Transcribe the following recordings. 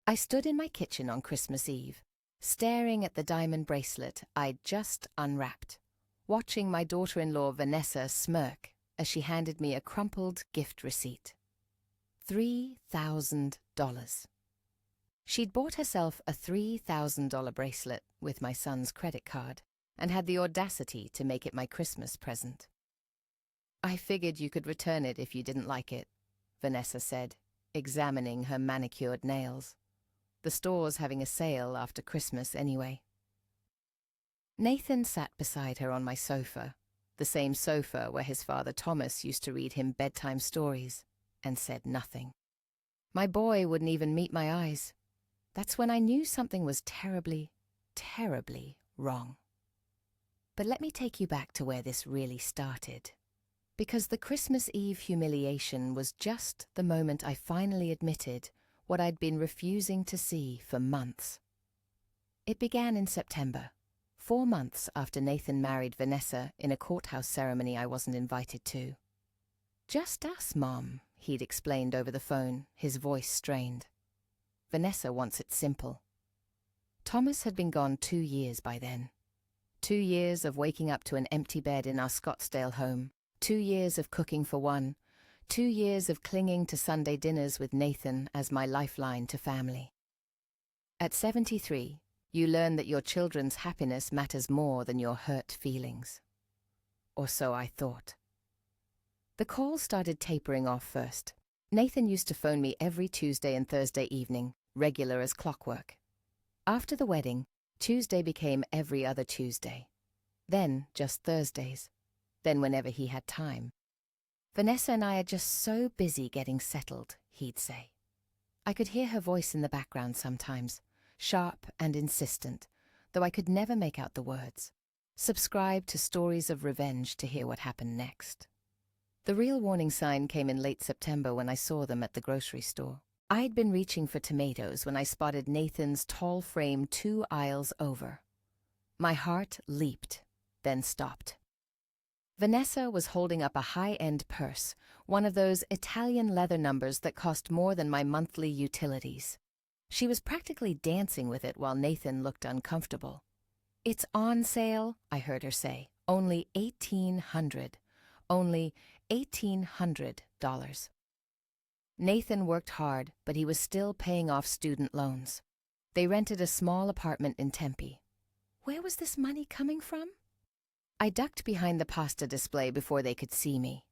I stood in my kitchen on Christmas Eve, staring at the diamond bracelet I'd just unwrapped, watching my daughter-in-law Vanessa smirk as she handed me a crumpled gift receipt. $3,000. She'd bought herself a $3,000 bracelet with my son's credit card and had the audacity to make it my Christmas present. "I figured you could return it if you didn't like it," Vanessa said, examining her manicured nails. The store's having a sale after Christmas anyway. Nathan sat beside her on my sofa, the same sofa where his father Thomas used to read him bedtime stories, and said nothing. My boy wouldn't even meet my eyes. That's when I knew something was terribly, terribly wrong. But let me take you back to where this really started. Because the Christmas Eve humiliation was just the moment I finally admitted what I'd been refusing to see for months. It began in September, 4 months after Nathan married Vanessa in a courthouse ceremony I wasn't invited to. "Just us, Mom," he'd explained over the phone, his voice strained. "Vanessa wants it simple." Thomas had been gone 2 years by then. 2 years of waking up to an empty bed in our Scottsdale home, 2 years of cooking for one, 2 years of clinging to Sunday dinners with Nathan as my lifeline to family. At 73, you learn that your children's happiness matters more than your hurt feelings. Or so I thought. The calls started tapering off first. Nathan used to phone me every Tuesday and Thursday evening, regular as clockwork. After the wedding, Tuesday became every other Tuesday. Then just Thursdays. Then whenever he had time. "Vanessa and I are just so busy getting settled," he'd say. I could hear her voice in the background sometimes, sharp and insistent, though I could never make out the words. Subscribe to stories of revenge to hear what happened next. The real warning sign came in late September when I saw them at the grocery store. I'd been reaching for tomatoes when I spotted Nathan's tall frame 2 aisles over. My heart leaped, then stopped. Vanessa was holding up a high-end purse, one of those Italian leather numbers that cost more than my monthly utilities. She was practically dancing with it while Nathan looked uncomfortable. "It's on sale," I heard her say. "Only $1,800. Only $1,800. Nathan worked hard, but he was still paying off student loans. They rented a small apartment in Tempe. Where was this money coming from? I ducked behind the pasta display before they could see me.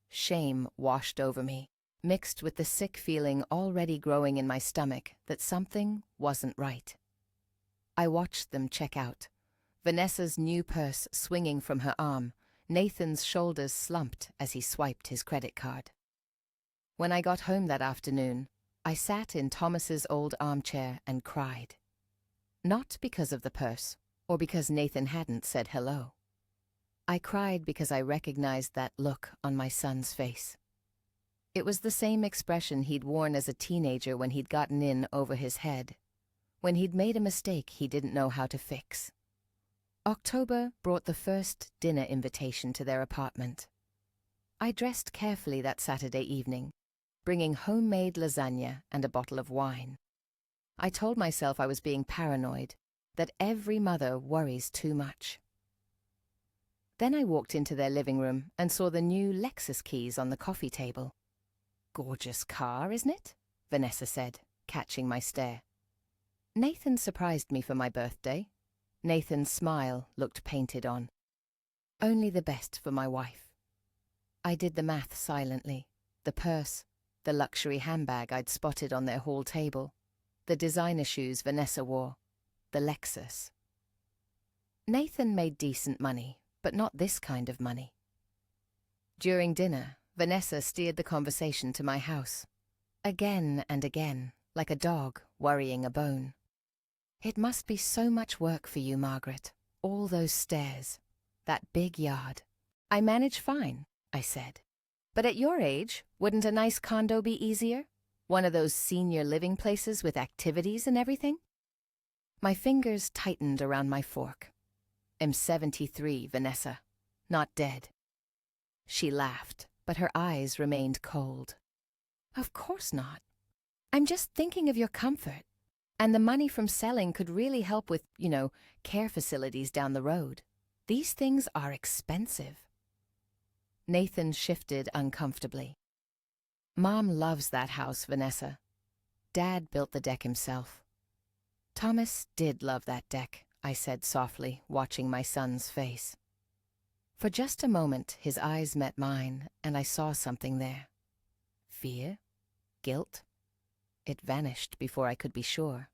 Shame washed over me, mixed with the sick feeling already growing in my stomach that something wasn't right. I watched them check out. Vanessa's new purse swinging from her arm, Nathan's shoulders slumped as he swiped his credit card. When I got home that afternoon, I sat in Thomas's old armchair and cried. Not because of the purse, or because Nathan hadn't said hello. I cried because I recognized that look on my son's face. It was the same expression he'd worn as a teenager when he'd gotten in over his head, when he'd made a mistake he didn't know how to fix. October brought the first dinner invitation to their apartment. I dressed carefully that Saturday evening, bringing homemade lasagna and a bottle of wine. I told myself I was being paranoid, that every mother worries too much. Then I walked into their living room and saw the new Lexus keys on the coffee table. "Gorgeous car, isn't it?" Vanessa said, catching my stare. "Nathan surprised me for my birthday." Nathan's smile looked painted on. "Only the best for my wife." I did the math silently. The purse, the luxury handbag I'd spotted on their hall table, the designer shoes Vanessa wore, the Lexus. Nathan made decent money, but not this kind of money. During dinner, Vanessa steered the conversation to my house. Again and again, like a dog worrying a bone. "It must be so much work for you, Margaret. All those stairs. That big yard." "I manage fine," I said. "But at your age, wouldn't a nice condo be easier? One of those senior living places with activities and everything?" My fingers tightened around my fork. "I'm 73, Vanessa. Not dead." She laughed, but her eyes remained cold. "Of course not. I'm just thinking of your comfort. And the money from selling could really help with, care facilities down the road. These things are expensive. Nathan shifted uncomfortably. Mom loves that house, Vanessa. Dad built the deck himself. Thomas did love that deck, I said softly, watching my son's face. For just a moment, his eyes met mine, and I saw something there. Fear? Guilt? It vanished before I could be sure.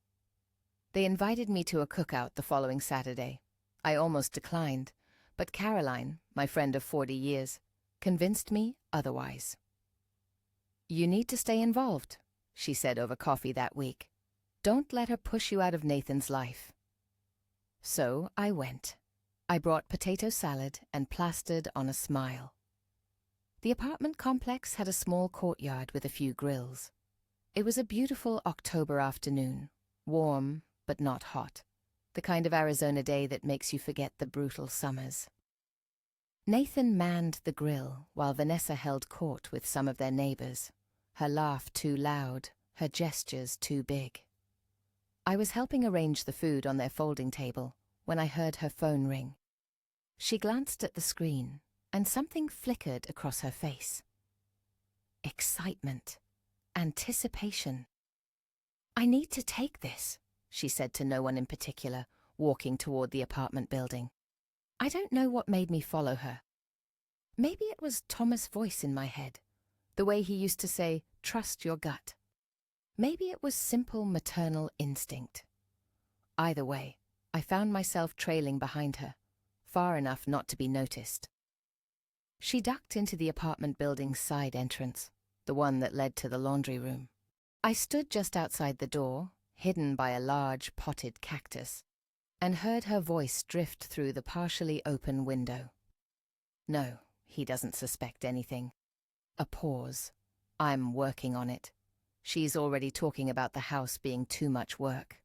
They invited me to a cookout the following Saturday. I almost declined, but Caroline, my friend of 40 years, convinced me otherwise. You need to stay involved, she said over coffee that week. Don't let her push you out of Nathan's life. So I went. I brought potato salad and plastered on a smile. The apartment complex had a small courtyard with a few grills. It was a beautiful October afternoon, warm but not hot, the kind of Arizona day that makes you forget the brutal summers. Nathan manned the grill while Vanessa held court with some of their neighbors, her laugh too loud, her gestures too big. I was helping arrange the food on their folding table when I heard her phone ring. She glanced at the screen, and something flickered across her face. Excitement. Anticipation. I need to take this, she said to no one in particular, walking toward the apartment building. I don't know what made me follow her. Maybe it was Thomas' voice in my head, the way he used to say, trust your gut. Maybe it was simple maternal instinct. Either way, I found myself trailing behind her, far enough not to be noticed. She ducked into the apartment building's side entrance, the one that led to the laundry room. I stood just outside the door, hidden by a large potted cactus, and heard her voice drift through the partially open window. No, he doesn't suspect anything. A pause. I'm working on it. She's already talking about the house being too much work.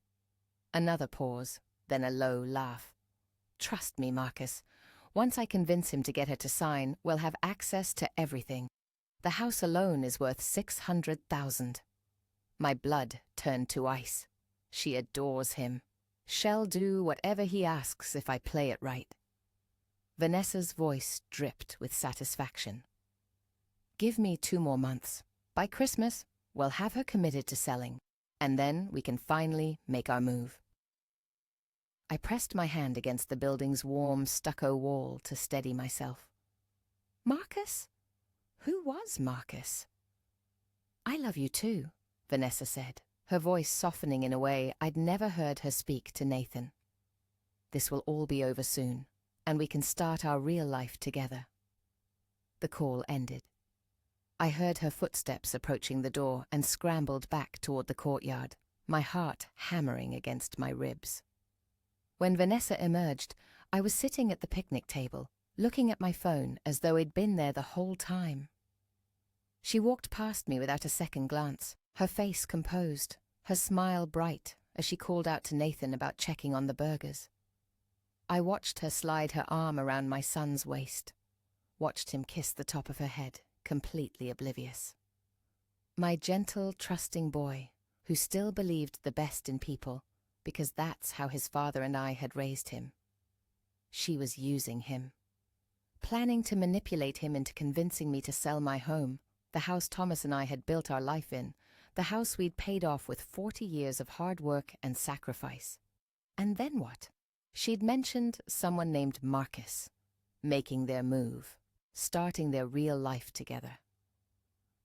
Another pause, then a low laugh. Trust me, Marcus. Once I convince him to get her to sign, we'll have access to everything. The house alone is worth $600,000. My blood turned to ice. She adores him. She'll do whatever he asks if I play it right. Vanessa's voice dripped with satisfaction. Give me 2 more months. By Christmas, we'll have her committed to selling, and then we can finally make our move. I pressed my hand against the building's warm stucco wall to steady myself. Marcus? Who was Marcus? I love you too, Vanessa said, her voice softening in a way I'd never heard her speak to Nathan. This will all be over soon, and we can start our real life together. The call ended. I heard her footsteps approaching the door and scrambled back toward the courtyard, my heart hammering against my ribs. When Vanessa emerged, I was sitting at the picnic table, looking at my phone as though I'd been there the whole time. She walked past me without a second glance, her face composed, her smile bright as she called out to Nathan about checking on the burgers. I watched her slide her arm around my son's waist, watched him kiss the top of her head, completely oblivious. My gentle, trusting boy, who still believed the best in people, because that's how his father and I had raised him. She was using him, planning to manipulate him into convincing me to sell my home, the house Thomas and I had built our life in, the house we'd paid off with 40 years of hard work and sacrifice. And then what? She'd mentioned someone named Marcus, making their move, starting their real life together.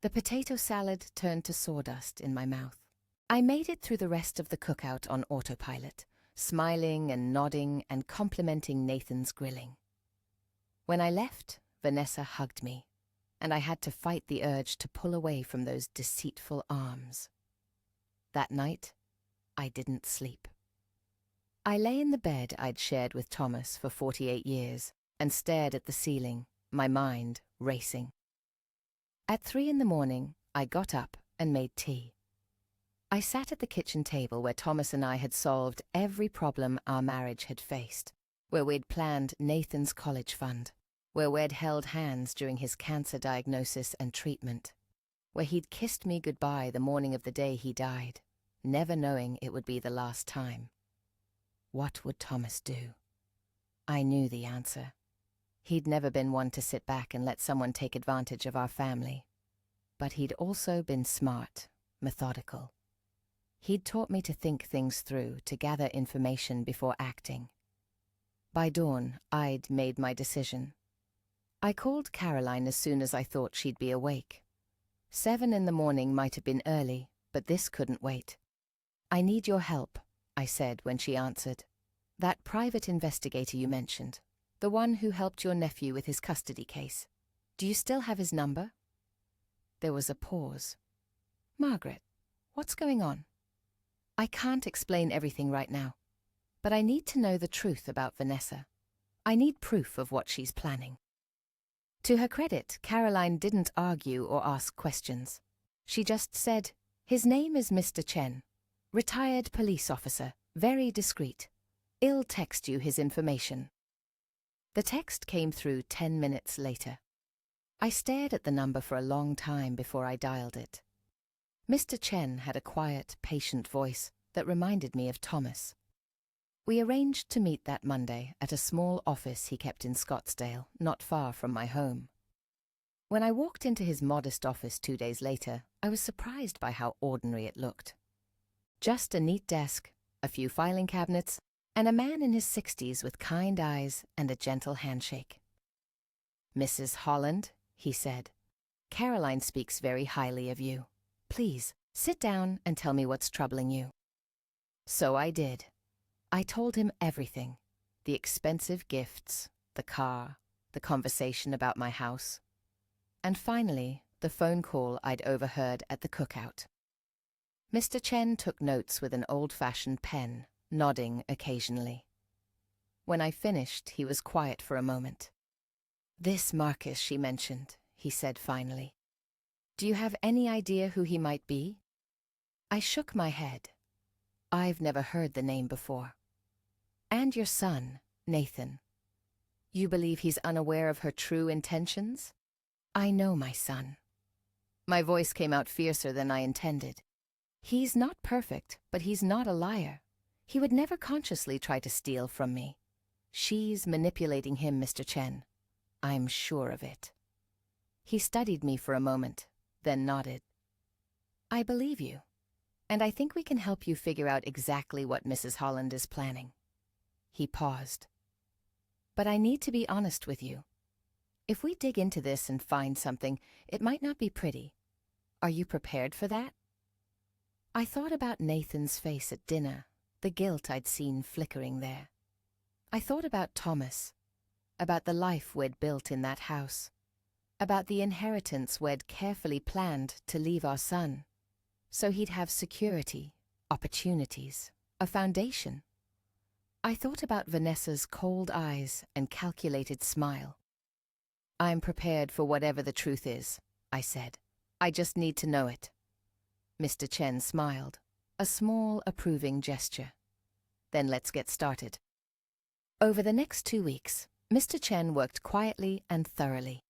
The potato salad turned to sawdust in my mouth. I made it through the rest of the cookout on autopilot, smiling and nodding and complimenting Nathan's grilling. When I left, Vanessa hugged me, and I had to fight the urge to pull away from those deceitful arms. That night, I didn't sleep. I lay in the bed I'd shared with Thomas for 48 years and stared at the ceiling, my mind racing. At 3 a.m, I got up and made tea. I sat at the kitchen table where Thomas and I had solved every problem our marriage had faced, where we'd planned Nathan's college fund, where we'd held hands during his cancer diagnosis and treatment, where he'd kissed me goodbye the morning of the day he died, never knowing it would be the last time. What would Thomas do? I knew the answer. He'd never been one to sit back and let someone take advantage of our family. But he'd also been smart, methodical. He'd taught me to think things through, to gather information before acting. By dawn, I'd made my decision. I called Caroline as soon as I thought she'd be awake. 7 in the morning might have been early, but this couldn't wait. "I need your help," I said when she answered. "That private investigator you mentioned, the one who helped your nephew with his custody case. Do you still have his number?" There was a pause. "Margaret, what's going on?" "I can't explain everything right now, but I need to know the truth about Vanessa. I need proof of what she's planning." To her credit, Caroline didn't argue or ask questions. She just said, "His name is Mr. Chen, retired police officer, very discreet. I'll text you his information." The text came through 10 minutes later. I stared at the number for a long time before I dialed it. Mr. Chen had a quiet, patient voice that reminded me of Thomas. We arranged to meet that Monday at a small office he kept in Scottsdale, not far from my home. When I walked into his modest office 2 days later, I was surprised by how ordinary it looked. Just a neat desk, a few filing cabinets, and a man in his 60s with kind eyes and a gentle handshake. "Mrs. Holland," he said, "Caroline speaks very highly of you. Please, sit down and tell me what's troubling you." So I did. I told him everything. The expensive gifts, the car, the conversation about my house. And finally, the phone call I'd overheard at the cookout. Mr. Chen took notes with an old-fashioned pen, nodding occasionally. When I finished, he was quiet for a moment. "This Marcus she mentioned," he said finally. "Do you have any idea who he might be?" I shook my head. I've never heard the name before. "And your son, Nathan. You believe he's unaware of her true intentions?" "I know my son." My voice came out fiercer than I intended. "He's not perfect, but he's not a liar. He would never consciously try to steal from me. She's manipulating him, Mr. Chen. I'm sure of it." He studied me for a moment, then nodded. "I believe you, and I think we can help you figure out exactly what Mrs. Holland is planning." He paused. "But I need to be honest with you. If we dig into this and find something, it might not be pretty. Are you prepared for that?" I thought about Nathan's face at dinner, the guilt I'd seen flickering there. I thought about Thomas, about the life we'd built in that house, about the inheritance we'd carefully planned to leave our son, so he'd have security, opportunities, a foundation. I thought about Vanessa's cold eyes and calculated smile. "I'm prepared for whatever the truth is," I said. "I just need to know it." Mr. Chen smiled, a small, approving gesture. "Then let's get started." Over the next 2 weeks, Mr. Chen worked quietly and thoroughly.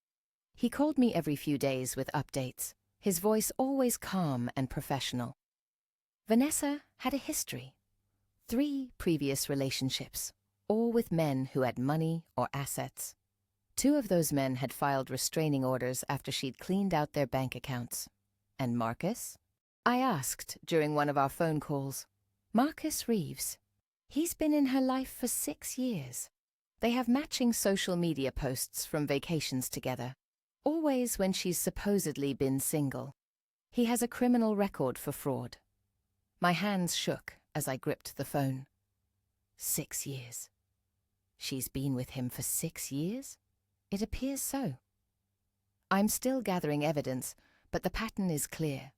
He called me every few days with updates, his voice always calm and professional. Vanessa had a history. 3 previous relationships, all with men who had money or assets. 2 of those men had filed restraining orders after she'd cleaned out their bank accounts. And Marcus? I asked during one of our phone calls. "Marcus Reeves. He's been in her life for 6 years. They have matching social media posts from vacations together, always when she's supposedly been single. He has a criminal record for fraud." My hands shook as I gripped the phone. 6 years. She's been with him for 6 years? It appears so. I'm still gathering evidence, but the pattern is clear.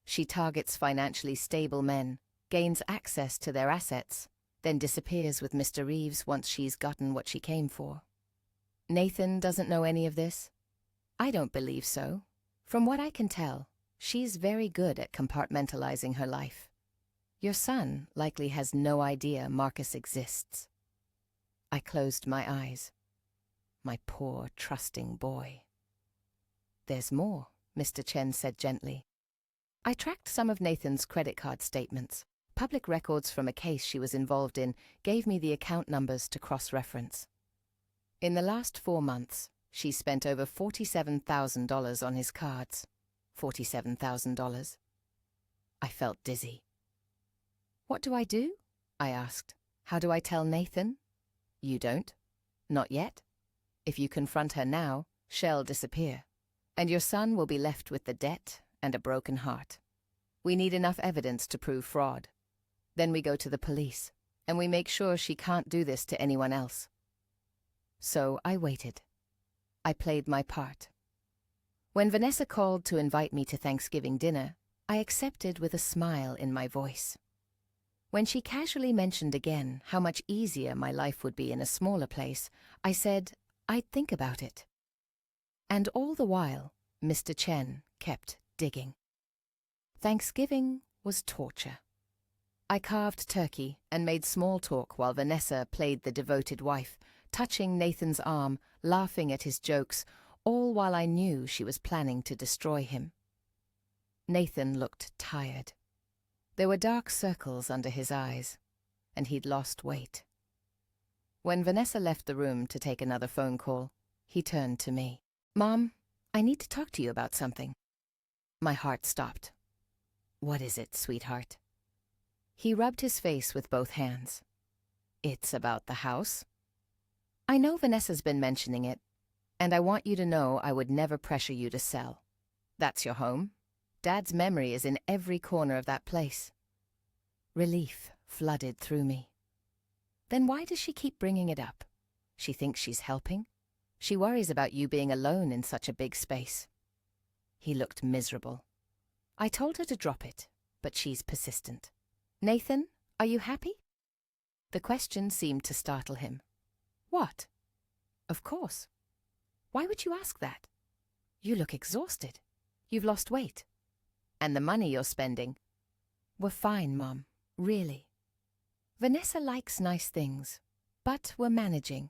She targets financially stable men, gains access to their assets, then disappears with Mr. Reeves once she's gotten what she came for. Nathan doesn't know any of this? I don't believe so. From what I can tell, she's very good at compartmentalizing her life. Your son likely has no idea Marcus exists. I closed my eyes. My poor, trusting boy. "There's more," Mr. Chen said gently. I tracked some of Nathan's credit card statements. Public records from a case she was involved in gave me the account numbers to cross-reference. In the last 4 months, she spent over $47,000 on his cards. $47,000. I felt dizzy. What do I do? I asked. How do I tell Nathan? You don't. Not yet. If you confront her now, she'll disappear, and your son will be left with the debt and a broken heart. We need enough evidence to prove fraud. Then we go to the police, and we make sure she can't do this to anyone else. So I waited. I played my part. When Vanessa called to invite me to Thanksgiving dinner, I accepted with a smile in my voice. When she casually mentioned again how much easier my life would be in a smaller place, I said I'd think about it. And all the while, Mr. Chen kept digging. Thanksgiving was torture. I carved turkey and made small talk while Vanessa played the devoted wife, touching Nathan's arm, laughing at his jokes, all while I knew she was planning to destroy him. Nathan looked tired. There were dark circles under his eyes, and he'd lost weight. When Vanessa left the room to take another phone call, he turned to me. Mom, I need to talk to you about something. My heart stopped. What is it, sweetheart? He rubbed his face with both hands. It's about the house. I know Vanessa's been mentioning it, and I want you to know I would never pressure you to sell. That's your home. Dad's memory is in every corner of that place. Relief flooded through me. Then why does she keep bringing it up? She thinks she's helping. She worries about you being alone in such a big space. He looked miserable. I told her to drop it, but she's persistent. Nathan, are you happy? The question seemed to startle him. What? Of course. Why would you ask that? You look exhausted. You've lost weight. And the money you're spending. We're fine, Mom. Really. Vanessa likes nice things, but we're managing.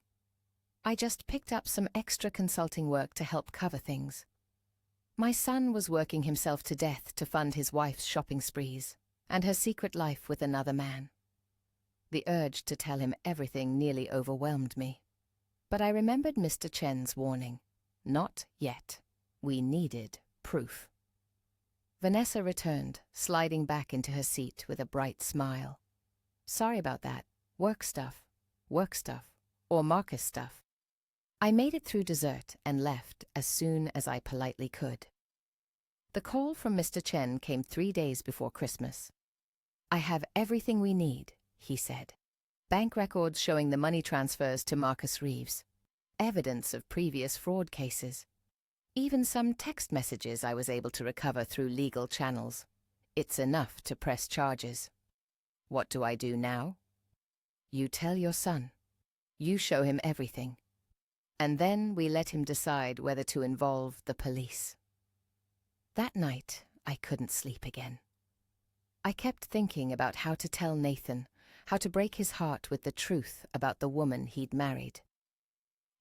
I just picked up some extra consulting work to help cover things. My son was working himself to death to fund his wife's shopping sprees and her secret life with another man. The urge to tell him everything nearly overwhelmed me. But I remembered Mr. Chen's warning. Not yet. We needed proof. Vanessa returned, sliding back into her seat with a bright smile. Sorry about that. Work stuff, or Marcus stuff. I made it through dessert and left as soon as I politely could. The call from Mr. Chen came 3 days before Christmas. I have everything we need, he said. Bank records showing the money transfers to Marcus Reeves. Evidence of previous fraud cases. Even some text messages I was able to recover through legal channels. It's enough to press charges. What do I do now? You tell your son. You show him everything. And then we let him decide whether to involve the police. That night, I couldn't sleep again. I kept thinking about how to tell Nathan, how to break his heart with the truth about the woman he'd married.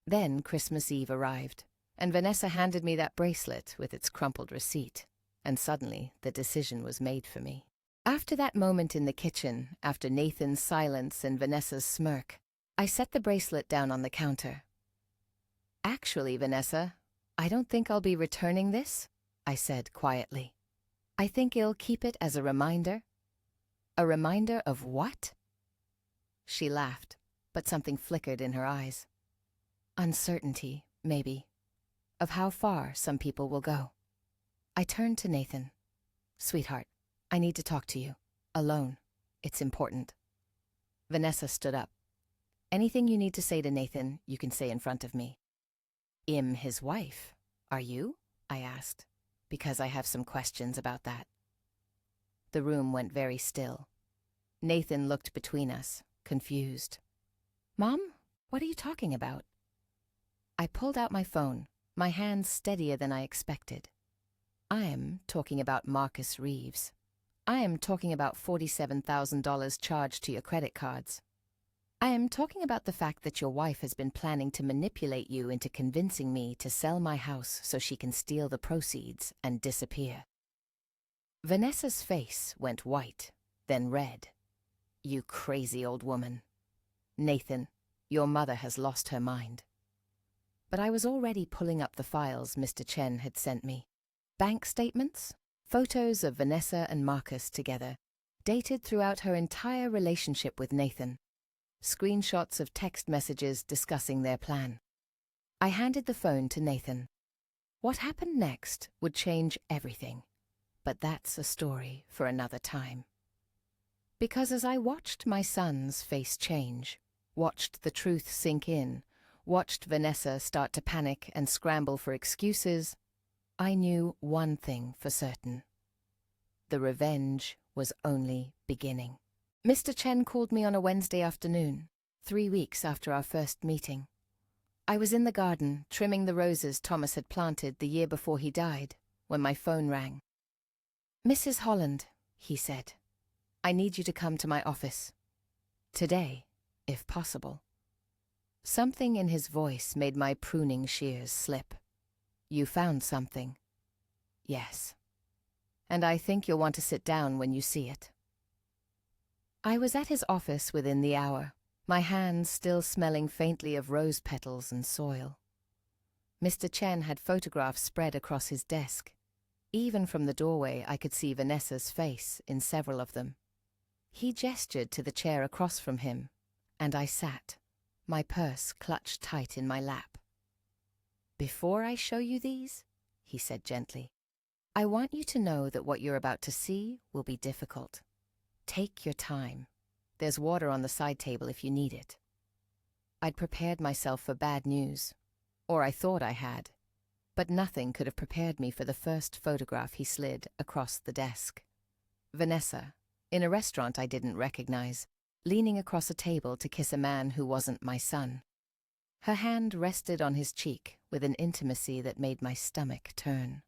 Then Christmas Eve arrived, and Vanessa handed me that bracelet with its crumpled receipt, and suddenly the decision was made for me. After that moment in the kitchen, after Nathan's silence and Vanessa's smirk, I set the bracelet down on the counter. Actually, Vanessa, I don't think I'll be returning this, I said quietly. I think I'll keep it as a reminder. A reminder of what? She laughed, but something flickered in her eyes. Uncertainty, maybe, of how far some people will go. I turned to Nathan. Sweetheart, I need to talk to you. Alone. It's important. Vanessa stood up. Anything you need to say to Nathan, you can say in front of me. I'm his wife. Are you? I asked, because I have some questions about that. The room went very still. Nathan looked between us, confused. Mom, what are you talking about? I pulled out my phone, my hands steadier than I expected. I am talking about Marcus Reeves. I am talking about $47,000 charged to your credit cards. I am talking about the fact that your wife has been planning to manipulate you into convincing me to sell my house so she can steal the proceeds and disappear. Vanessa's face went white, then red. "You crazy old woman. Nathan, your mother has lost her mind." But I was already pulling up the files Mr. Chen had sent me. Bank statements, photos of Vanessa and Marcus together, dated throughout her entire relationship with Nathan, screenshots of text messages discussing their plan. I handed the phone to Nathan. What happened next would change everything, but that's a story for another time. Because as I watched my son's face change, watched the truth sink in, watched Vanessa start to panic and scramble for excuses, I knew one thing for certain. The revenge was only beginning. Mr. Chen called me on a Wednesday afternoon, 3 weeks after our first meeting. I was in the garden, trimming the roses Thomas had planted the year before he died, when my phone rang. "Mrs. Holland," he said, "I need you to come to my office. Today, if possible." Something in his voice made my pruning shears slip. "You found something?" "Yes. And I think you'll want to sit down when you see it." I was at his office within the hour, my hands still smelling faintly of rose petals and soil. Mr. Chen had photographs spread across his desk. Even from the doorway I could see Vanessa's face in several of them. He gestured to the chair across from him, and I sat, my purse clutched tight in my lap. "Before I show you these," he said gently, "I want you to know that what you're about to see will be difficult. Take your time. There's water on the side table if you need it." I'd prepared myself for bad news, or I thought I had, but nothing could have prepared me for the first photograph he slid across the desk. Vanessa, in a restaurant I didn't recognize, leaning across a table to kiss a man who wasn't my son. Her hand rested on his cheek with an intimacy that made my stomach turn.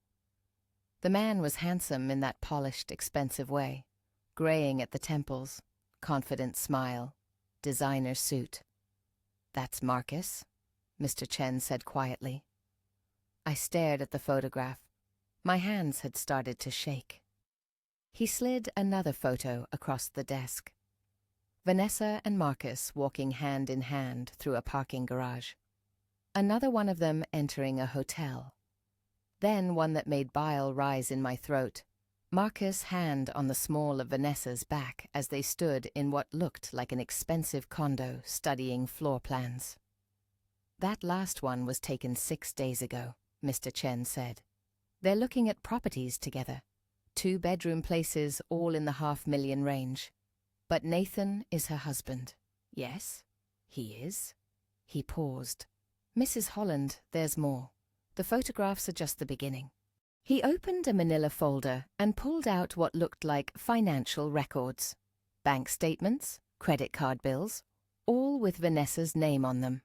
The man was handsome in that polished, expensive way, graying at the temples, confident smile, designer suit. "That's Marcus," Mr. Chen said quietly. I stared at the photograph. My hands had started to shake. He slid another photo across the desk. Vanessa and Marcus walking hand in hand through a parking garage. Another one of them entering a hotel. Then one that made bile rise in my throat. Marcus' hand on the small of Vanessa's back as they stood in what looked like an expensive condo studying floor plans. "That last one was taken 6 days ago," Mr. Chen said. "They're looking at properties together. 2-bedroom places all in the $500,000 range. But Nathan is her husband." "Yes, he is." He paused. "Mrs. Holland, there's more. The photographs are just the beginning." He opened a manila folder and pulled out what looked like financial records. Bank statements, credit card bills, all with Vanessa's name on them.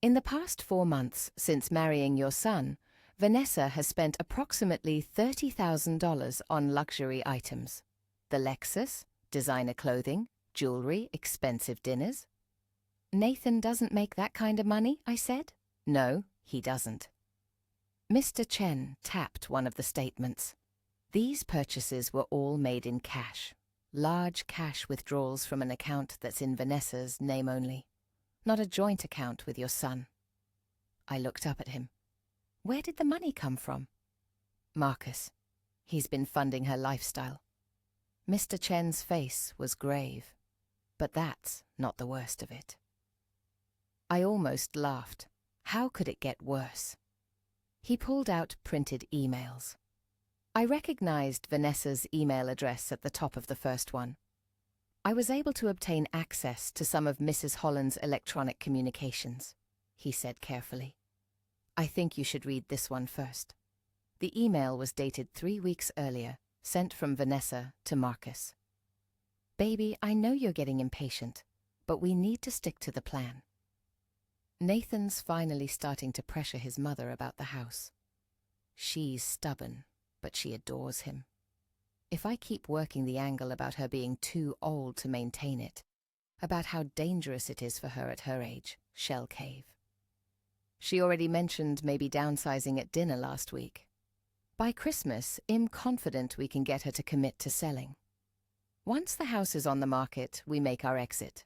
"In the past 4 months since marrying your son, Vanessa has spent approximately $30,000 on luxury items. The Lexus, designer clothing, jewelry, expensive dinners." "Nathan doesn't make that kind of money," I said. "No, he doesn't." Mr. Chen tapped one of the statements. These purchases were all made in cash. Large cash withdrawals from an account that's in Vanessa's name only. Not a joint account with your son. I looked up at him. "Where did the money come from?" "Marcus. He's been funding her lifestyle." Mr. Chen's face was grave. But that's not the worst of it. I almost laughed. How could it get worse? He pulled out printed emails. I recognized Vanessa's email address at the top of the first one. I was able to obtain access to some of Mrs. Holland's electronic communications, he said carefully. "I think you should read this one first." The email was dated 3 weeks earlier, sent from Vanessa to Marcus. "Baby, I know you're getting impatient, but we need to stick to the plan. Nathan's finally starting to pressure his mother about the house. She's stubborn, but she adores him. If I keep working the angle about her being too old to maintain it, about how dangerous it is for her at her age, she'll cave. She already mentioned maybe downsizing at dinner last week. By Christmas, I'm confident we can get her to commit to selling. Once the house is on the market, we make our exit.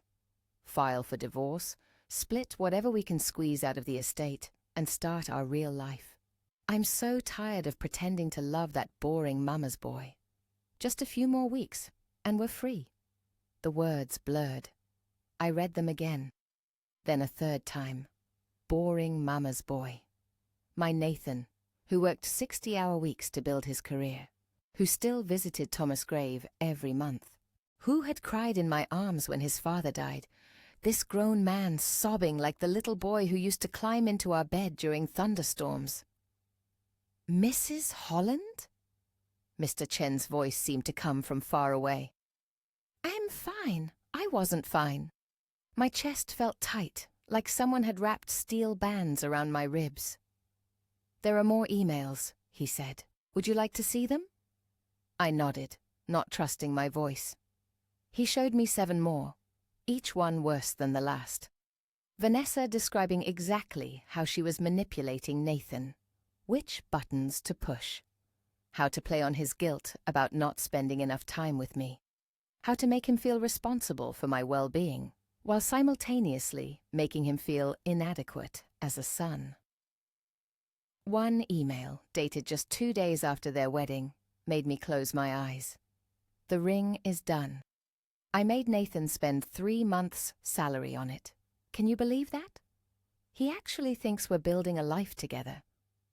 File for divorce, split whatever we can squeeze out of the estate, and start our real life. I'm so tired of pretending to love that boring mama's boy. Just a few more weeks, and we're free. The words blurred. I read them again. Then a third time. Boring mama's boy. My Nathan, who worked 60-hour weeks to build his career, who still visited Thomas' grave every month, who had cried in my arms when his father died, this grown man sobbing like the little boy who used to climb into our bed during thunderstorms. Mrs. Holland? Mr. Chen's voice seemed to come from far away. I'm fine. I wasn't fine. My chest felt tight, like someone had wrapped steel bands around my ribs. There are more emails, he said. Would you like to see them? I nodded, not trusting my voice. He showed me 7 more, each one worse than the last. Vanessa describing exactly how she was manipulating Nathan, which buttons to push, how to play on his guilt about not spending enough time with me, how to make him feel responsible for my well-being, while simultaneously making him feel inadequate as a son. One email, dated just 2 days after their wedding, made me close my eyes. The ring is done. I made Nathan spend 3 months' salary on it. Can you believe that? He actually thinks we're building a life together.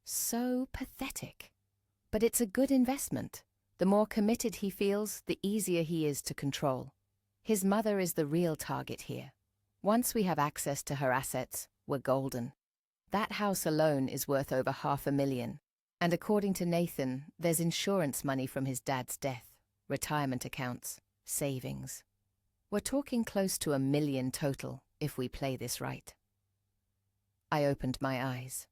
So pathetic. But it's a good investment. The more committed he feels, the easier he is to control. His mother is the real target here. Once we have access to her assets, we're golden. That house alone is worth over $500,000. And according to Nathan, there's insurance money from his dad's death, retirement accounts, savings. We're talking close to $1 million total if we play this right. I opened my eyes.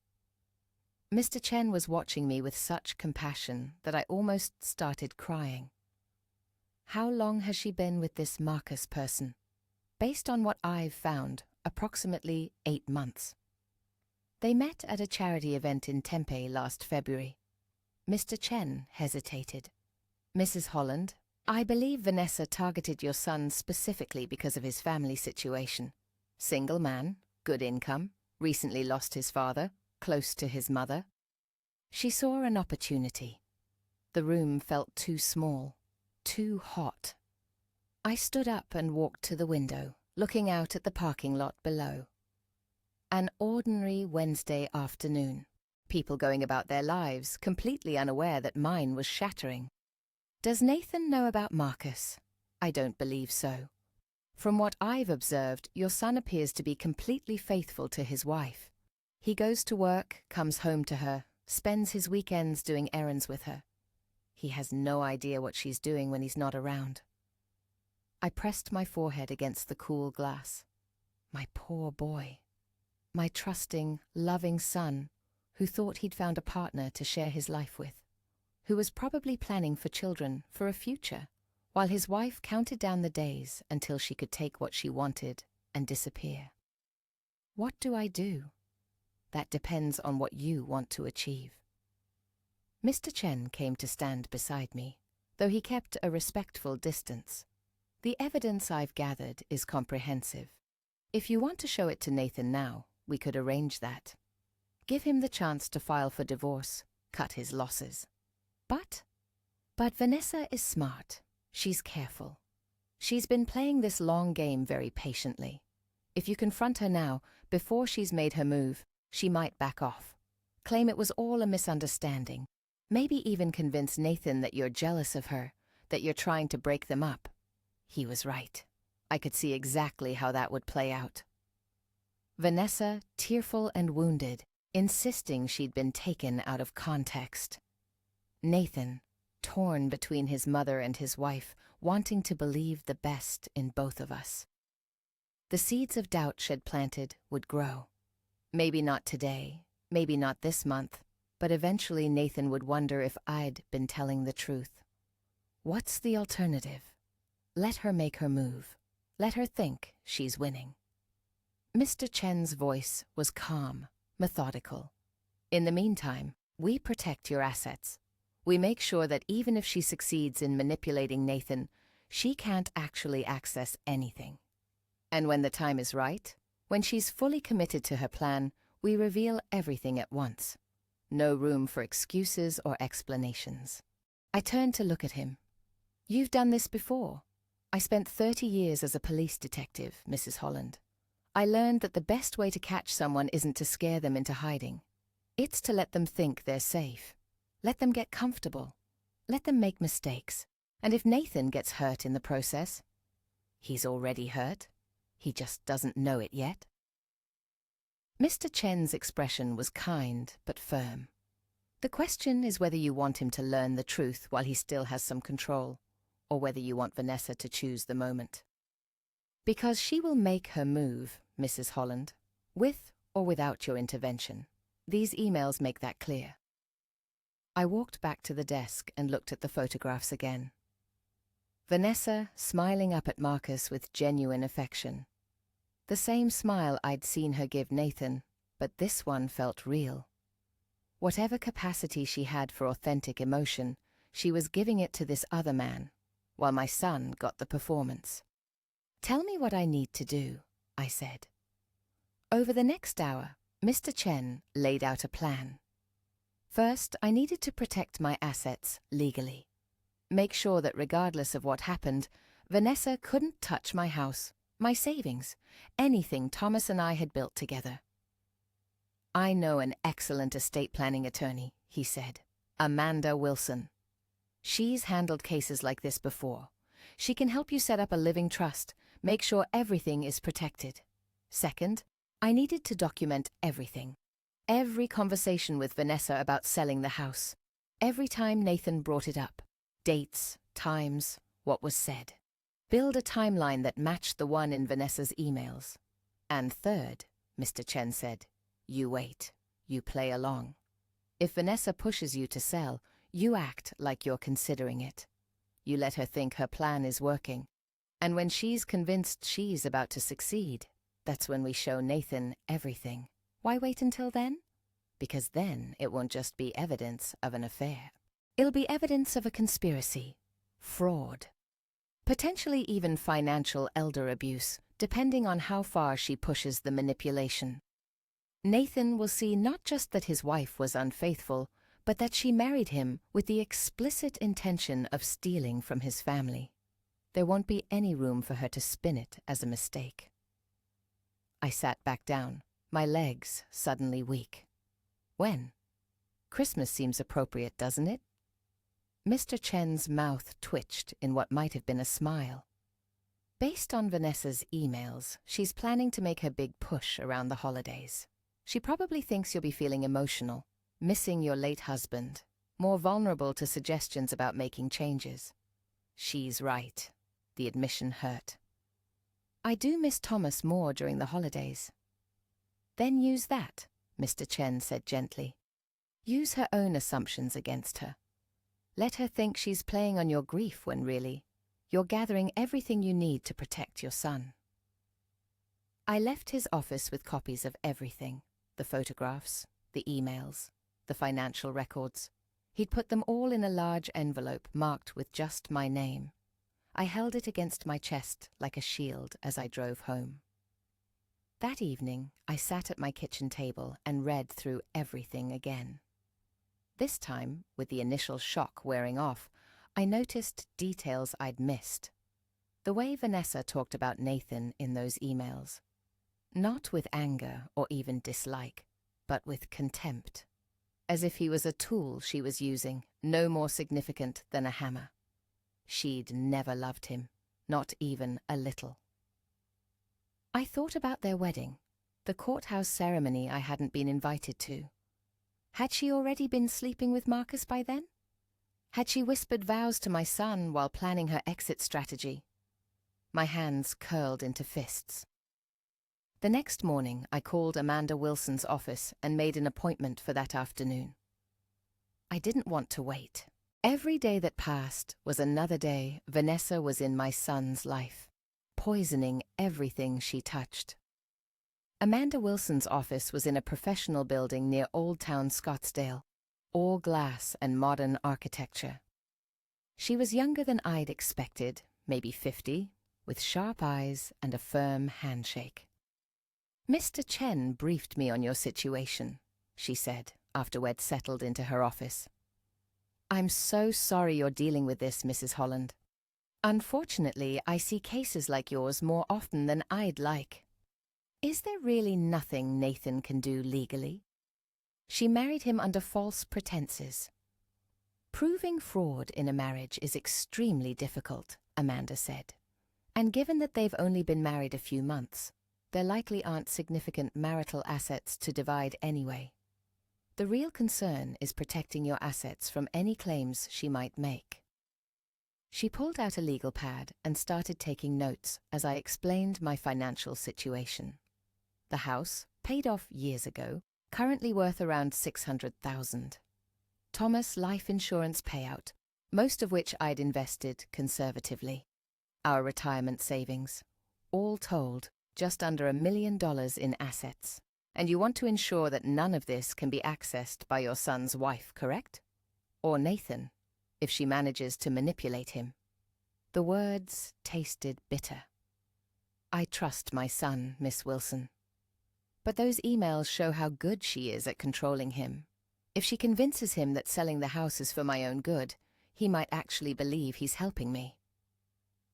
Mr. Chen was watching me with such compassion that I almost started crying. How long has she been with this Marcus person? Based on what I've found, approximately 8 months. They met at a charity event in Tempe last February. Mr. Chen hesitated. Mrs. Holland, I believe Vanessa targeted your son specifically because of his family situation. Single man, good income, recently lost his father, close to his mother. She saw an opportunity. The room felt too small, too hot. I stood up and walked to the window, looking out at the parking lot below. An ordinary Wednesday afternoon. People going about their lives, completely unaware that mine was shattering. Does Nathan know about Marcus? I don't believe so. From what I've observed, your son appears to be completely faithful to his wife. He goes to work, comes home to her, spends his weekends doing errands with her. He has no idea what she's doing when he's not around. I pressed my forehead against the cool glass. My poor boy. My trusting, loving son, who thought he'd found a partner to share his life with, who was probably planning for children, for a future, while his wife counted down the days until she could take what she wanted and disappear. What do I do? That depends on what you want to achieve. Mr. Chen came to stand beside me, though he kept a respectful distance. The evidence I've gathered is comprehensive. If you want to show it to Nathan now, we could arrange that. Give him the chance to file for divorce, cut his losses. But Vanessa is smart. She's careful. She's been playing this long game very patiently. If you confront her now, before she's made her move, she might back off. Claim it was all a misunderstanding. Maybe even convince Nathan that you're jealous of her, that you're trying to break them up. He was right. I could see exactly how that would play out. Vanessa, tearful and wounded, insisting she'd been taken out of context. Nathan, torn between his mother and his wife, wanting to believe the best in both of us. The seeds of doubt she'd planted would grow. Maybe not today, maybe not this month, but eventually Nathan would wonder if I'd been telling the truth. What's the alternative? Let her make her move. Let her think she's winning. Mr. Chen's voice was calm, methodical. In the meantime, we protect your assets. We make sure that even if she succeeds in manipulating Nathan, she can't actually access anything. And when the time is right, when she's fully committed to her plan, we reveal everything at once. No room for excuses or explanations. I turned to look at him. You've done this before. I spent 30 years as a police detective, Mrs. Holland. I learned that the best way to catch someone isn't to scare them into hiding. It's to let them think they're safe. Let them get comfortable. Let them make mistakes. And if Nathan gets hurt in the process, he's already hurt. He just doesn't know it yet. Mr. Chen's expression was kind but firm. The question is whether you want him to learn the truth while he still has some control, or whether you want Vanessa to choose the moment. Because she will make her move, Mrs. Holland, with or without your intervention. These emails make that clear. I walked back to the desk and looked at the photographs again. Vanessa smiling up at Marcus with genuine affection. The same smile I'd seen her give Nathan, but this one felt real. Whatever capacity she had for authentic emotion, she was giving it to this other man, while my son got the performance. Tell me what I need to do, I said. Over the next hour, Mr. Chen laid out a plan. First, I needed to protect my assets legally. Make sure that regardless of what happened, Vanessa couldn't touch my house, my savings, anything Thomas and I had built together. I know an excellent estate planning attorney, he said, Amanda Wilson. She's handled cases like this before. She can help you set up a living trust, make sure everything is protected. Second, I needed to document everything. Every conversation with Vanessa about selling the house. Every time Nathan brought it up. Dates, times, what was said. Build a timeline that matched the one in Vanessa's emails. And third, Mr. Chen said, you wait. You play along. If Vanessa pushes you to sell, you act like you're considering it. You let her think her plan is working. And when she's convinced she's about to succeed, that's when we show Nathan everything. Why wait until then? Because then it won't just be evidence of an affair. It'll be evidence of a conspiracy, fraud, potentially even financial elder abuse, depending on how far she pushes the manipulation. Nathan will see not just that his wife was unfaithful, but that she married him with the explicit intention of stealing from his family. There won't be any room for her to spin it as a mistake. I sat back down, my legs suddenly weak. When? Christmas seems appropriate, doesn't it? Mr. Chen's mouth twitched in what might have been a smile. Based on Vanessa's emails, she's planning to make her big push around the holidays. She probably thinks you'll be feeling emotional, missing your late husband, more vulnerable to suggestions about making changes. She's right. The admission hurt. I do miss Thomas more during the holidays. Then use that, Mr. Chen said gently. Use her own assumptions against her. Let her think she's playing on your grief when really, you're gathering everything you need to protect your son. I left his office with copies of everything, the photographs, the emails, the financial records. He'd put them all in a large envelope marked with just my name. I held it against my chest like a shield as I drove home. That evening, I sat at my kitchen table and read through everything again. This time, with the initial shock wearing off, I noticed details I'd missed. The way Vanessa talked about Nathan in those emails. Not with anger or even dislike, but with contempt. As if he was a tool she was using, no more significant than a hammer. She'd never loved him, not even a little. I thought about their wedding, the courthouse ceremony I hadn't been invited to. Had she already been sleeping with Marcus by then? Had she whispered vows to my son while planning her exit strategy? My hands curled into fists. The next morning, I called Amanda Wilson's office and made an appointment for that afternoon. I didn't want to wait. Every day that passed was another day Vanessa was in my son's life, poisoning everything she touched. Amanda Wilson's office was in a professional building near Old Town Scottsdale. all glass and modern architecture. She was younger than I'd expected, maybe 50, with sharp eyes and a firm handshake. "Mr. Chen briefed me on your situation," she said, after we'd settled into her office. "I'm so sorry you're dealing with this, Mrs. Holland. Unfortunately, I see cases like yours more often than I'd like. Is there really nothing Nathan can do legally? She married him under false pretenses. Proving fraud in a marriage is extremely difficult," Amanda said. "And given that they've only been married a few months, there likely aren't significant marital assets to divide anyway. The real concern is protecting your assets from any claims she might make." She pulled out a legal pad and started taking notes as I explained my financial situation. The house, paid off years ago, currently worth around $600,000. Thomas' life insurance payout, most of which I'd invested conservatively. Our retirement savings, all told, just under $1 million in assets. And you want to ensure that none of this can be accessed by your son's wife, correct? Or Nathan, if she manages to manipulate him. The words tasted bitter. "I trust my son, Miss Wilson. But those emails show how good she is at controlling him. If she convinces him that selling the house is for my own good, he might actually believe he's helping me."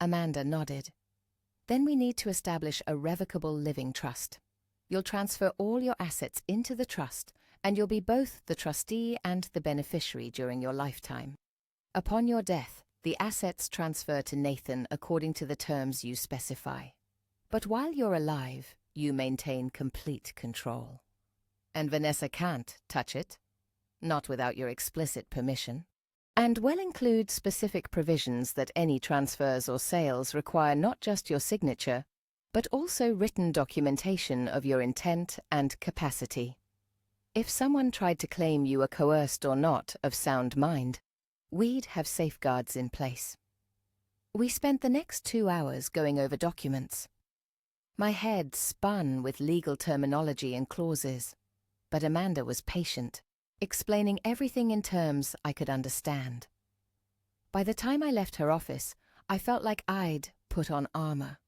Amanda nodded. "Then we need to establish a revocable living trust. You'll transfer all your assets into the trust, and you'll be both the trustee and the beneficiary during your lifetime. Upon your death, the assets transfer to Nathan according to the terms you specify. But while you're alive, you maintain complete control. And Vanessa can't touch it, not without your explicit permission. And will include specific provisions that any transfers or sales require not just your signature, but also written documentation of your intent and capacity. If someone tried to claim you were coerced or not of sound mind, we'd have safeguards in place." We spent the next 2 hours going over documents. My head spun with legal terminology and clauses, but Amanda was patient, explaining everything in terms I could understand. By the time I left her office, I felt like I'd put on armor.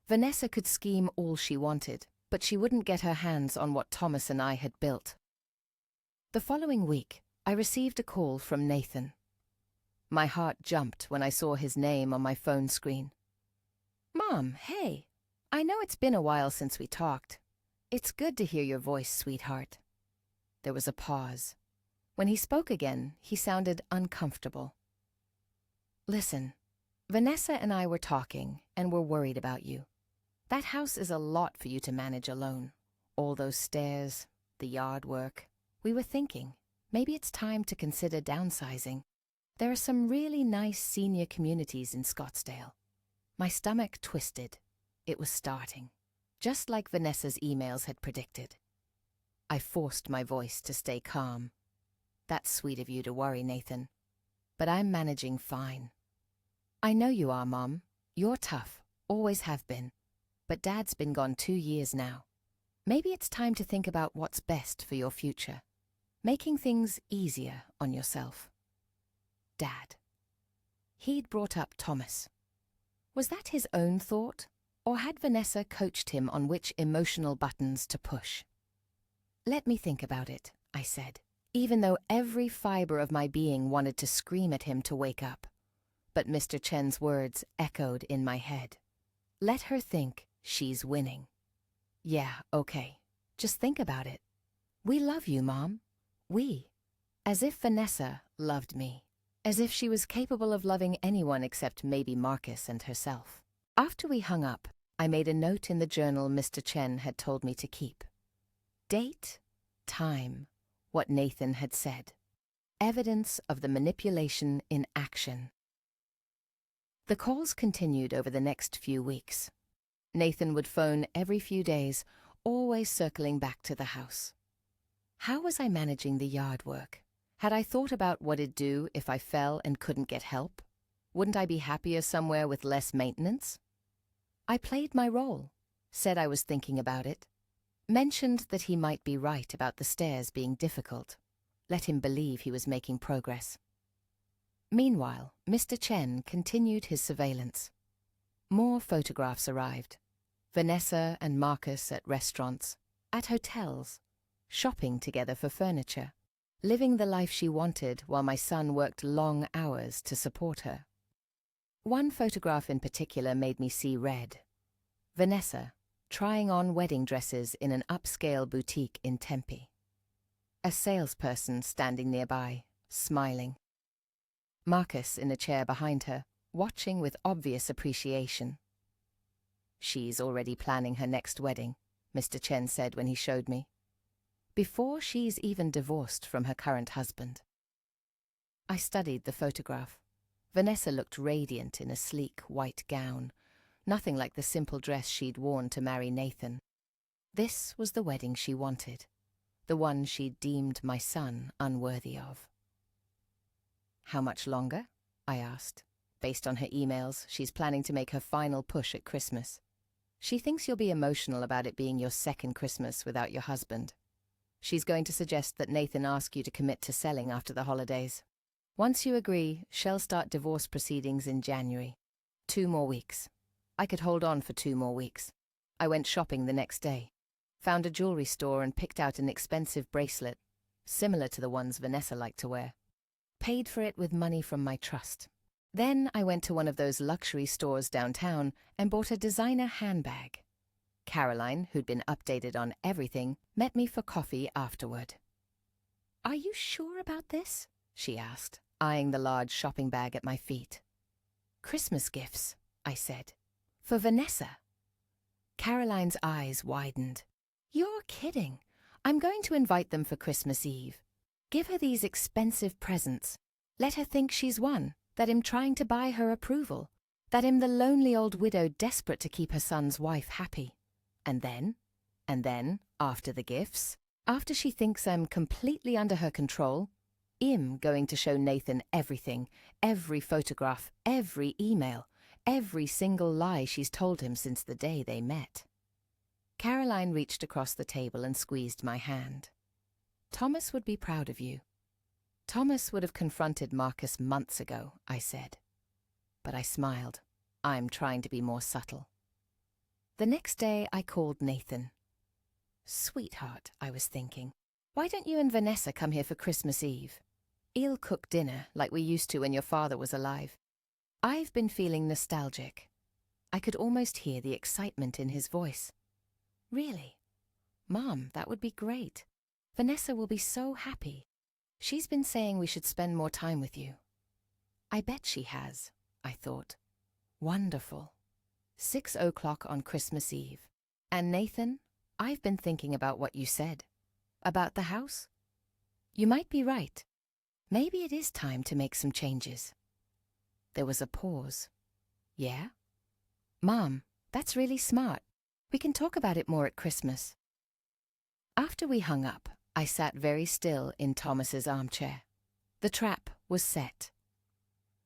Vanessa could scheme all she wanted, but she wouldn't get her hands on what Thomas and I had built. The following week, I received a call from Nathan. My heart jumped when I saw his name on my phone screen. "Mom, hey. I know it's been a while since we talked. It's good to hear your voice, sweetheart." There was a pause. When he spoke again, he sounded uncomfortable. "Listen, Vanessa and I were talking, and we're worried about you. That house is a lot for you to manage alone. All those stairs, the yard work. We were thinking, maybe it's time to consider downsizing. There are some really nice senior communities in Scottsdale." My stomach twisted. It was starting, just like Vanessa's emails had predicted. I forced my voice to stay calm. "That's sweet of you to worry, Nathan. But I'm managing fine." "I know you are, Mom. You're tough, always have been. But Dad's been gone 2 years now. Maybe it's time to think about what's best for your future. Making things easier on yourself." Dad. He'd brought up Thomas. Was that his own thought? Or had Vanessa coached him on which emotional buttons to push? "Let me think about it," I said, even though every fiber of my being wanted to scream at him to wake up. But Mr. Chen's words echoed in my head. "Let her think she's winning." "Yeah, okay. Just think about it. We love you, Mom. We. As if Vanessa loved me. As if she was capable of loving anyone except maybe Marcus and herself." After we hung up, I made a note in the journal Mr. Chen had told me to keep. Date, time, what Nathan had said. Evidence of the manipulation in action. The calls continued over the next few weeks. Nathan would phone every few days, always circling back to the house. How was I managing the yard work? Had I thought about what it'd do if I fell and couldn't get help? Wouldn't I be happier somewhere with less maintenance? I played my role, said I was thinking about it, mentioned that he might be right about the stairs being difficult, let him believe he was making progress. Meanwhile, Mr. Chen continued his surveillance. More photographs arrived. Vanessa and Marcus at restaurants, at hotels, shopping together for furniture, living the life she wanted while my son worked long hours to support her. One photograph in particular made me see red. Vanessa, trying on wedding dresses in an upscale boutique in Tempe. A salesperson standing nearby, smiling. Marcus in a chair behind her, watching with obvious appreciation. "She's already planning her next wedding," Mr. Chen said when he showed me. "Before she's even divorced from her current husband." I studied the photograph. Vanessa looked radiant in a sleek white gown, nothing like the simple dress she'd worn to marry Nathan. This was the wedding she wanted, the one she'd deemed my son unworthy of. "How much longer?" I asked. "Based on her emails, she's planning to make her final push at Christmas. She thinks you'll be emotional about it being your second Christmas without your husband. She's going to suggest that Nathan ask you to commit to selling after the holidays. Once you agree, she'll start divorce proceedings in January. 2 more weeks. I could hold on for 2 more weeks. I went shopping the next day. Found a jewelry store and picked out an expensive bracelet, similar to the ones Vanessa liked to wear. Paid for it with money from my trust. Then I went to one of those luxury stores downtown and bought a designer handbag. Caroline, who'd been updated on everything, met me for coffee afterward. "Are you sure about this?" she asked, eyeing the large shopping bag at my feet. "Christmas gifts," I said. "For Vanessa." Caroline's eyes widened. "You're kidding. I'm going to invite them for Christmas Eve. Give her these expensive presents. Let her think she's won, that I'm trying to buy her approval, that I'm the lonely old widow desperate to keep her son's wife happy. And then, after the gifts, after she thinks I'm completely under her control, I'm going to show Nathan everything, every photograph, every email, every single lie she's told him since the day they met." Caroline reached across the table and squeezed my hand. "Thomas would be proud of you." "Thomas would have confronted Marcus months ago," I said. But I smiled. I'm trying to be more subtle. The next day I called Nathan. "Sweetheart," I was thinking, "why don't you and Vanessa come here for Christmas Eve? I'll cook dinner like we used to when your father was alive." I've been feeling nostalgic. I could almost hear the excitement in his voice. "Really? Mom, that would be great. Vanessa will be so happy. She's been saying we should spend more time with you." I bet she has, I thought. Wonderful. 6:00 on Christmas Eve. "And Nathan, I've been thinking about what you said. About the house. You might be right. Maybe it is time to make some changes." There was a pause. "Yeah? Mom, that's really smart. We can talk about it more at Christmas." After we hung up, I sat very still in Thomas's armchair. The trap was set.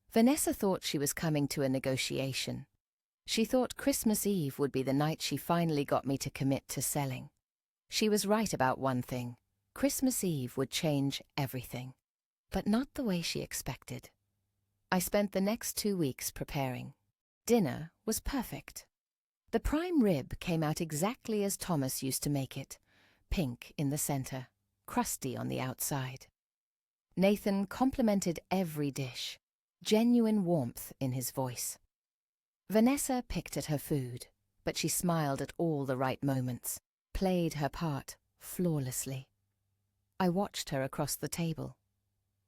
Vanessa thought she was coming to a negotiation. She thought Christmas Eve would be the night she finally got me to commit to selling. She was right about one thing. Christmas Eve would change everything. But not the way she expected. I spent the next 2 weeks preparing. Dinner was perfect. The prime rib came out exactly as Thomas used to make it, pink in the center, crusty on the outside. Nathan complimented every dish, genuine warmth in his voice. Vanessa picked at her food, but she smiled at all the right moments, played her part flawlessly. I watched her across the table,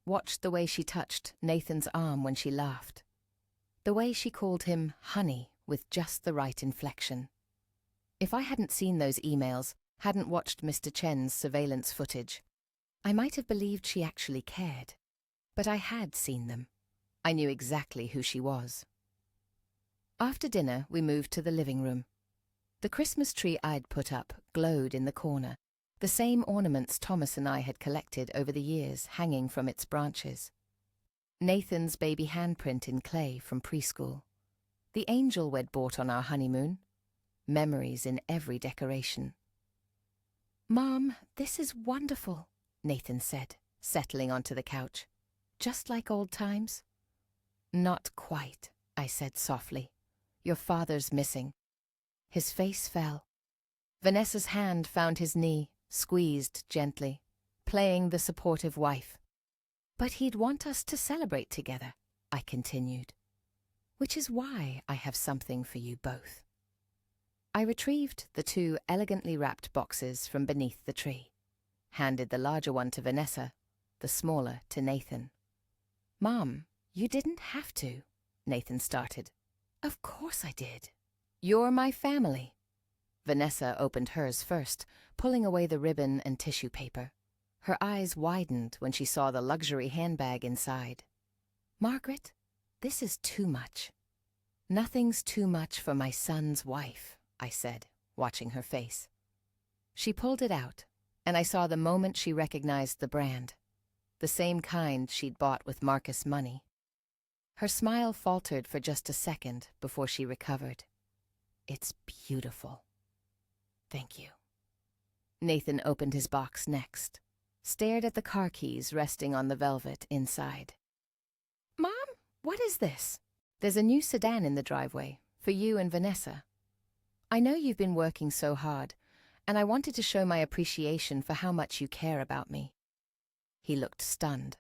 watched the way she touched Nathan's arm when she laughed, the way she called him honey with just the right inflection. If I hadn't seen those emails, hadn't watched Mr. Chen's surveillance footage, I might have believed she actually cared. But I had seen them. I knew exactly who she was. After dinner, we moved to the living room. The Christmas tree I'd put up glowed in the corner, the same ornaments Thomas and I had collected over the years hanging from its branches. Nathan's baby handprint in clay from preschool. The angel we'd bought on our honeymoon. Memories in every decoration. "Mom, this is wonderful," Nathan said. settling onto the couch. Just like old times? Not quite, I said softly. Your father's missing. His face fell. Vanessa's hand found his knee, squeezed gently, playing the supportive wife. But he'd want us to celebrate together, I continued. Which is why I have something for you both. I retrieved the 2 elegantly wrapped boxes from beneath the tree, handed the larger one to Vanessa, the smaller to Nathan. Mom, you didn't have to, Nathan started. Of course I did. You're my family. Vanessa opened hers first, pulling away the ribbon and tissue paper. Her eyes widened when she saw the luxury handbag inside. Margaret, this is too much. Nothing's too much for my son's wife, I said, watching her face. She pulled it out, and I saw the moment she recognized the brand, the same kind she'd bought with Marcus' money. Her smile faltered for just a second before she recovered. It's beautiful. Thank you. Nathan opened his box next, stared at the car keys resting on the velvet inside. Mom, what is this? There's a new sedan in the driveway, for you and Vanessa. I know you've been working so hard, and I wanted to show my appreciation for how much you care about me. He looked stunned.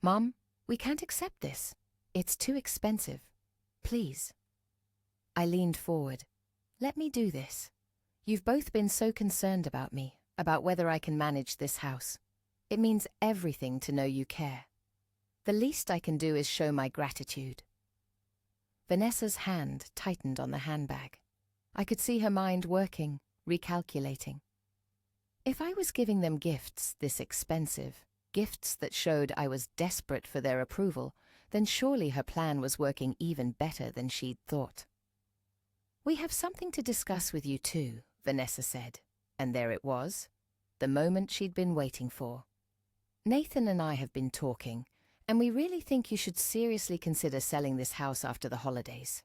Mom, we can't accept this. It's too expensive. Please. I leaned forward. Let me do this. You've both been so concerned about me, about whether I can manage this house. It means everything to know you care. The least I can do is show my gratitude. Vanessa's hand tightened on the handbag. I could see her mind working, recalculating. If I was giving them gifts this expensive, gifts that showed I was desperate for their approval, then surely her plan was working even better than she'd thought. We have something to discuss with you too, Vanessa said, and there it was, the moment she'd been waiting for. Nathan and I have been talking, and we really think you should seriously consider selling this house after the holidays.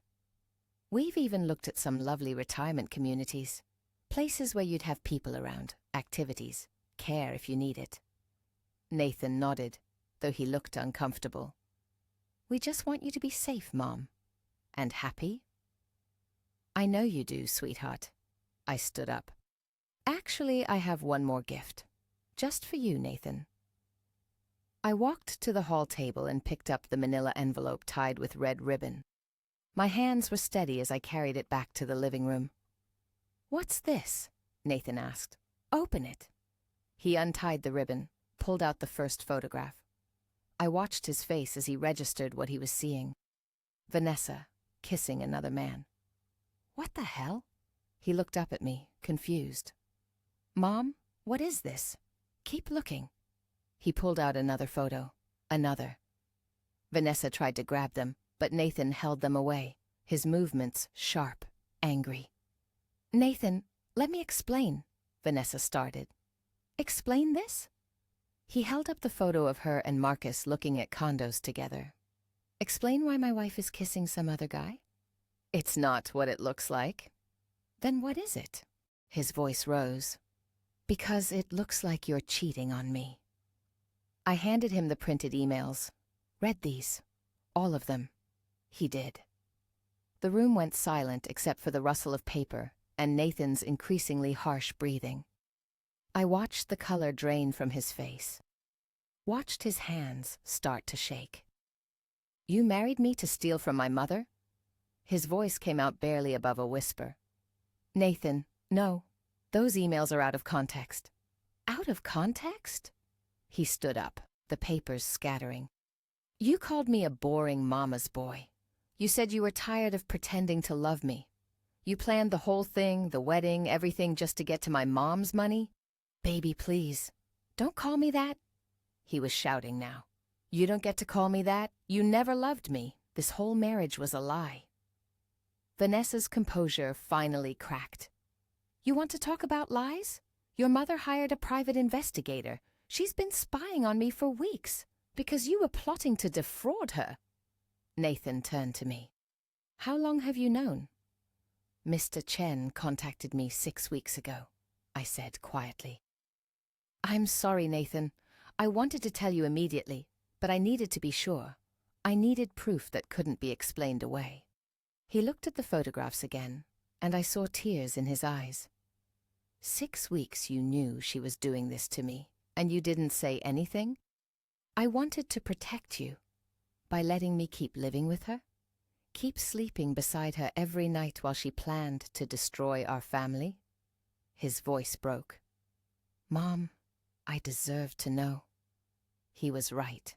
We've even looked at some lovely retirement communities, places where you'd have people around, activities, care if you need it. Nathan nodded, though he looked uncomfortable. We just want you to be safe, Mom. And happy? I know you do, sweetheart. I stood up. Actually, I have one more gift. Just for you, Nathan. I walked to the hall table and picked up the manila envelope tied with red ribbon. My hands were steady as I carried it back to the living room. What's this? Nathan asked. Open it. He untied the ribbon, pulled out the first photograph. I watched his face as he registered what he was seeing. Vanessa, kissing another man. What the hell? He looked up at me, confused. Mom, what is this? Keep looking. He pulled out another photo. Another. Vanessa tried to grab them, but Nathan held them away, his movements sharp, angry. Nathan, let me explain, Vanessa started. Explain this? He held up the photo of her and Marcus looking at condos together. Explain why my wife is kissing some other guy? It's not what it looks like. Then what is it? His voice rose. Because it looks like you're cheating on me. I handed him the printed emails. Read these. All of them. He did. The room went silent except for the rustle of paper and Nathan's increasingly harsh breathing. I watched the color drain from his face. Watched his hands start to shake. You married me to steal from my mother? His voice came out barely above a whisper. Nathan, no. Those emails are out of context. Out of context? He stood up, the papers scattering. You called me a boring mama's boy. You said you were tired of pretending to love me. You planned the whole thing, the wedding, everything just to get to my mom's money? Baby, please. Don't call me that. He was shouting now. You don't get to call me that. You never loved me. This whole marriage was a lie. Vanessa's composure finally cracked. You want to talk about lies? Your mother hired a private investigator. She's been spying on me for weeks because you were plotting to defraud her. Nathan turned to me. How long have you known? Mr. Chen contacted me 6 weeks ago, I said quietly. I'm sorry, Nathan. I wanted to tell you immediately, but I needed to be sure. I needed proof that couldn't be explained away. He looked at the photographs again, and I saw tears in his eyes. 6 weeks you knew she was doing this to me, and you didn't say anything? I wanted to protect you by letting me keep living with her, keep sleeping beside her every night while she planned to destroy our family. His voice broke. Mom, I deserved to know. He was right.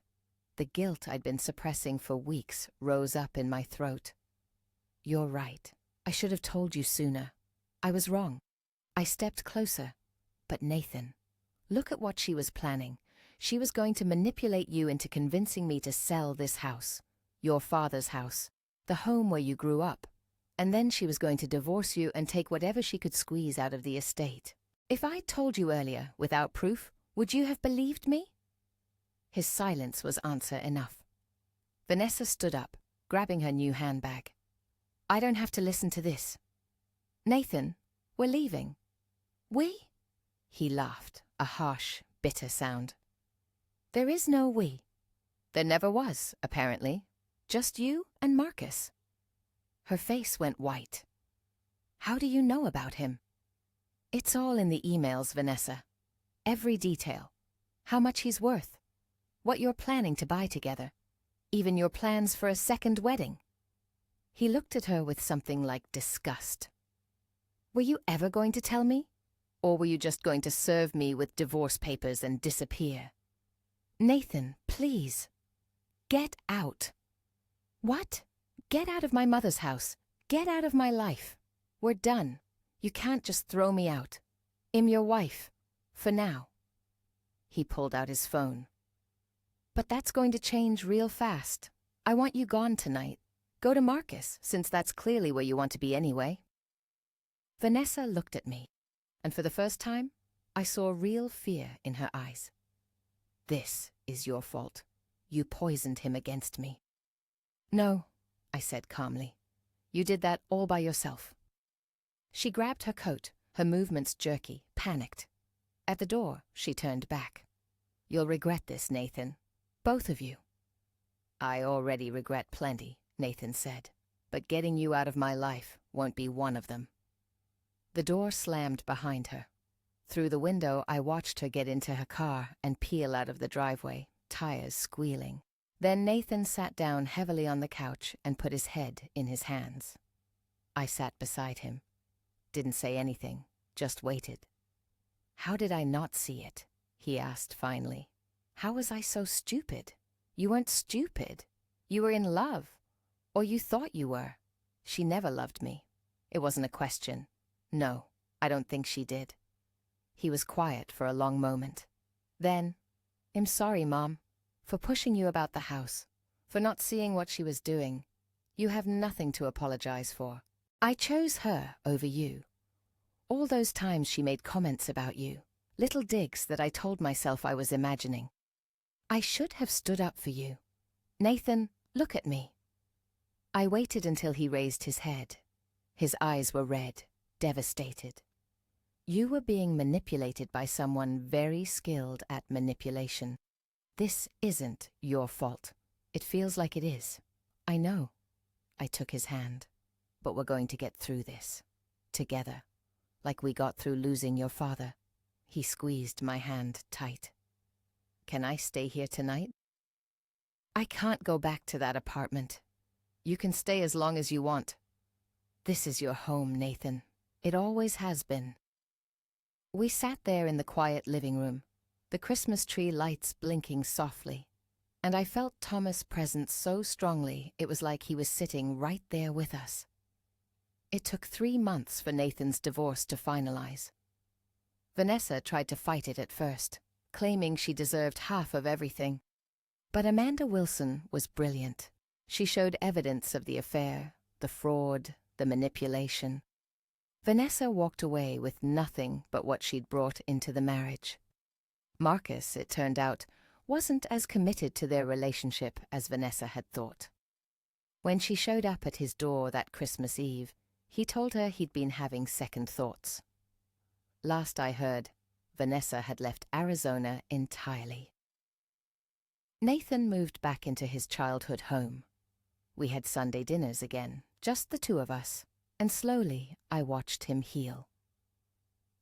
The guilt I'd been suppressing for weeks rose up in my throat. You're right. I should have told you sooner. I was wrong. I stepped closer. But Nathan, look at what she was planning. She was going to manipulate you into convincing me to sell this house, your father's house, the home where you grew up. And then she was going to divorce you and take whatever she could squeeze out of the estate. If I'd told you earlier, without proof, would you have believed me? His silence was answer enough. Vanessa stood up, grabbing her new handbag. I don't have to listen to this. Nathan, we're leaving. We? He laughed, a harsh, bitter sound. There is no we. There never was, apparently. Just you and Marcus. Her face went white. How do you know about him? It's all in the emails, Vanessa. Every detail. How much he's worth. What you're planning to buy together. Even your plans for a second wedding. He looked at her with something like disgust. Were you ever going to tell me? Or were you just going to serve me with divorce papers and disappear? Nathan, please. Get out. What? Get out of my mother's house. Get out of my life. We're done. You can't just throw me out. I'm your wife. For now. He pulled out his phone. But that's going to change real fast. I want you gone tonight. Go to Marcus, since that's clearly where you want to be anyway. Vanessa looked at me, and for the first time, I saw real fear in her eyes. This is your fault. You poisoned him against me. No, I said calmly. You did that all by yourself. She grabbed her coat, her movements jerky, panicked. At the door, she turned back. You'll regret this, Nathan. Both of you. I already regret plenty, Nathan said, but getting you out of my life won't be one of them. The door slammed behind her. Through the window, I watched her get into her car and peel out of the driveway, tires squealing. Then Nathan sat down heavily on the couch and put his head in his hands. I sat beside him. Didn't say anything, just waited. How did I not see it? He asked finally. How was I so stupid? You weren't stupid. You were in love. Or you thought you were. She never loved me. It wasn't a question. No, I don't think she did. He was quiet for a long moment. Then, I'm sorry, Mom, for pushing you about the house, for not seeing what she was doing. You have nothing to apologize for. I chose her over you. All those times she made comments about you, little digs that I told myself I was imagining. I should have stood up for you. Nathan, look at me. I waited until he raised his head. His eyes were red, devastated. You were being manipulated by someone very skilled at manipulation. This isn't your fault. It feels like it is. I know. I took his hand. But we're going to get through this. Together. Like we got through losing your father. He squeezed my hand tight. Can I stay here tonight? I can't go back to that apartment. You can stay as long as you want. This is your home, Nathan. It always has been. We sat there in the quiet living room, the Christmas tree lights blinking softly, and I felt Thomas' presence so strongly it was like he was sitting right there with us. It took 3 months for Nathan's divorce to finalize. Vanessa tried to fight it at first, claiming she deserved half of everything. But Amanda Wilson was brilliant. She showed evidence of the affair, the fraud, the manipulation. Vanessa walked away with nothing but what she'd brought into the marriage. Marcus, it turned out, wasn't as committed to their relationship as Vanessa had thought. When she showed up at his door that Christmas Eve, he told her he'd been having second thoughts. Last I heard, Vanessa had left Arizona entirely. Nathan moved back into his childhood home. We had Sunday dinners again, just the two of us, and slowly I watched him heal.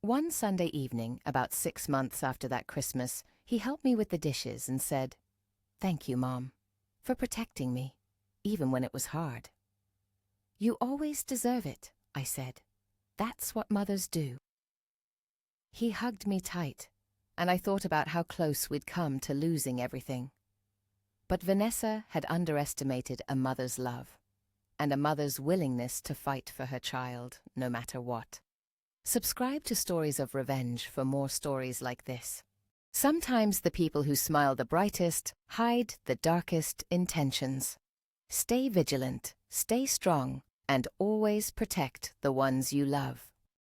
One Sunday evening, about 6 months after that Christmas, he helped me with the dishes and said, "Thank you, Mom, for protecting me, even when it was hard." "You always deserve it," I said. "That's what mothers do." He hugged me tight, and I thought about how close we'd come to losing everything. But Vanessa had underestimated a mother's love, and a mother's willingness to fight for her child, no matter what. Subscribe to Stories of Revenge for more stories like this. Sometimes the people who smile the brightest hide the darkest intentions. Stay vigilant, stay strong, and always protect the ones you love.